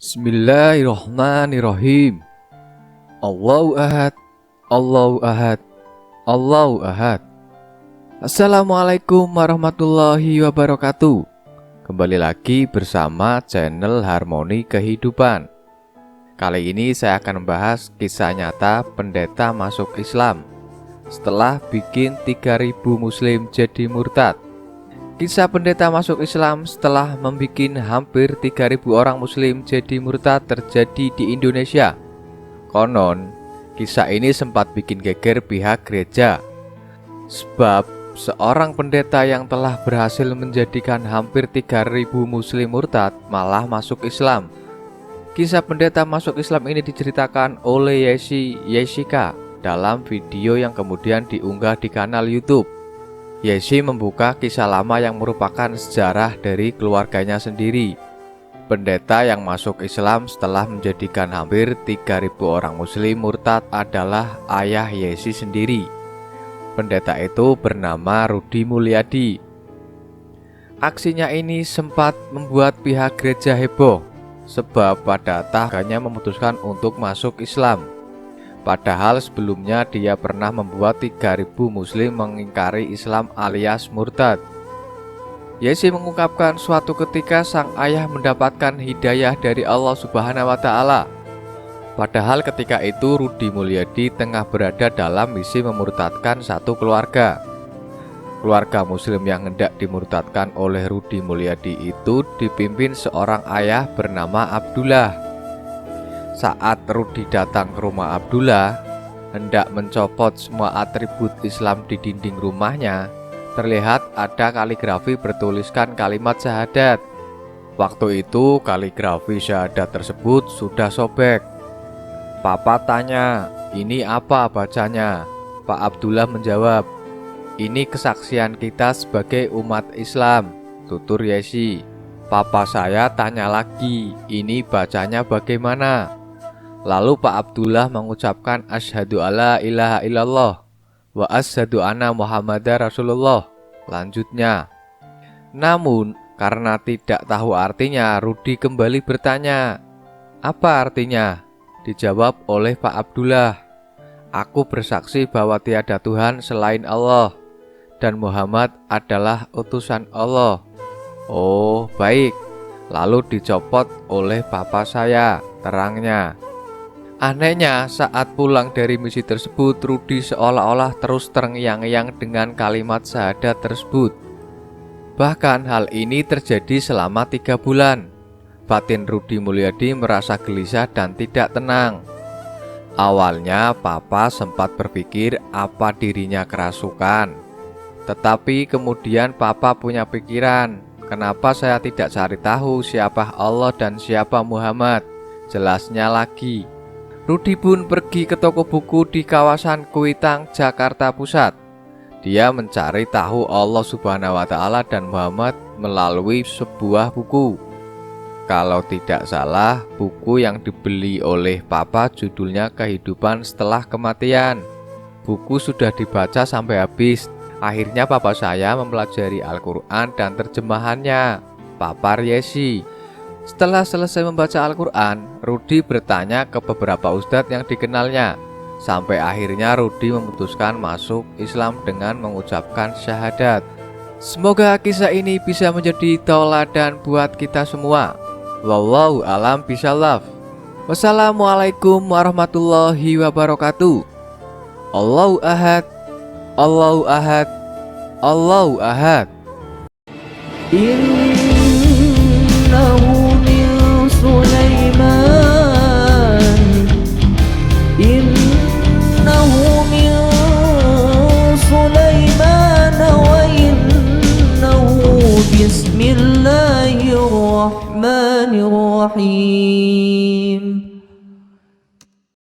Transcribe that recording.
Bismillahirrahmanirrahim. Allahu ahad, Allahu ahad, Allahu ahad. Assalamualaikum warahmatullahi wabarakatuh. Kembali lagi bersama channel Harmoni Kehidupan. Kali ini saya akan membahas kisah nyata pendeta masuk Islam setelah bikin 3.000 muslim jadi murtad. Kisah pendeta masuk Islam setelah membuat hampir 3.000 orang muslim jadi murtad terjadi di Indonesia. Konon, kisah ini sempat bikin geger pihak gereja. Sebab seorang pendeta yang telah berhasil menjadikan hampir 3.000 muslim murtad malah masuk Islam. Kisah pendeta masuk Islam ini diceritakan oleh Yeshika dalam video yang kemudian diunggah di kanal YouTube. Yeshi membuka kisah lama yang merupakan sejarah dari keluarganya sendiri. Pendeta yang masuk Islam setelah menjadikan hampir 3.000 orang muslim murtad adalah ayah Yeshi sendiri. Pendeta itu bernama Rudy Mulyadi. Aksinya ini sempat membuat pihak gereja heboh, sebab pada akhirnya memutuskan untuk masuk Islam. Padahal sebelumnya dia pernah membuat 3.000 muslim mengingkari Islam alias murtad. Yeshi mengungkapkan suatu ketika sang ayah mendapatkan hidayah dari Allah Subhanahu wa Ta'ala. Padahal ketika itu Rudy Mulyadi tengah berada dalam misi memurtadkan satu keluarga. Keluarga muslim yang hendak dimurtadkan oleh Rudy Mulyadi itu dipimpin seorang ayah bernama Abdullah. Saat Rudy datang ke rumah Abdullah, hendak mencopot semua atribut Islam di dinding rumahnya, terlihat ada kaligrafi bertuliskan kalimat syahadat. Waktu itu kaligrafi syahadat tersebut sudah sobek. Papa tanya, "Ini apa bacanya?" Pak Abdullah menjawab, "Ini kesaksian kita sebagai umat Islam," tutur Yeshi. Papa saya tanya lagi, "Ini bacanya bagaimana?" Lalu Pak Abdullah mengucapkan asyhadu alla ilaha illallah wa asyhadu anna muhammadar rasulullah. Lanjutnya. Namun karena tidak tahu artinya, Rudy kembali bertanya, "Apa artinya?" Dijawab oleh Pak Abdullah, "Aku bersaksi bahwa tiada Tuhan selain Allah dan Muhammad adalah utusan Allah." "Oh, baik." Lalu dicopot oleh papa saya, terangnya. Anehnya, saat pulang dari misi tersebut, Rudy seolah-olah terus terngiang-ngiang dengan kalimat syahadat tersebut. Bahkan hal ini terjadi selama 3 bulan. Batin Rudy Mulyadi merasa gelisah dan tidak tenang. Awalnya papa sempat berpikir apa dirinya kerasukan. Tetapi kemudian papa punya pikiran, kenapa saya tidak cari tahu siapa Allah dan siapa Muhammad? Jelasnya lagi. Rudy pun pergi ke toko buku di kawasan Kuitang, Jakarta Pusat. Dia mencari tahu Allah Subhanahu wa Ta'ala dan Muhammad melalui sebuah buku. Kalau tidak salah, buku yang dibeli oleh papa judulnya Kehidupan Setelah Kematian. Buku sudah dibaca sampai habis. Akhirnya papa saya mempelajari Al-Quran dan terjemahannya, papar Yeshi. Setelah selesai membaca Al-Quran, Rudy bertanya ke beberapa ustadz yang dikenalnya. Sampai akhirnya Rudy memutuskan masuk Islam dengan mengucapkan syahadat. Semoga kisah ini bisa menjadi tauladan buat kita semua. Wallahu a'lam bishawab. Wassalamualaikum warahmatullahi wabarakatuh. Allahu ahad, Allahu ahad, Allahu ahad. Innahu min Sulaiman, innahu min Sulaiman wa innahu bismillahirrahmanirrahim.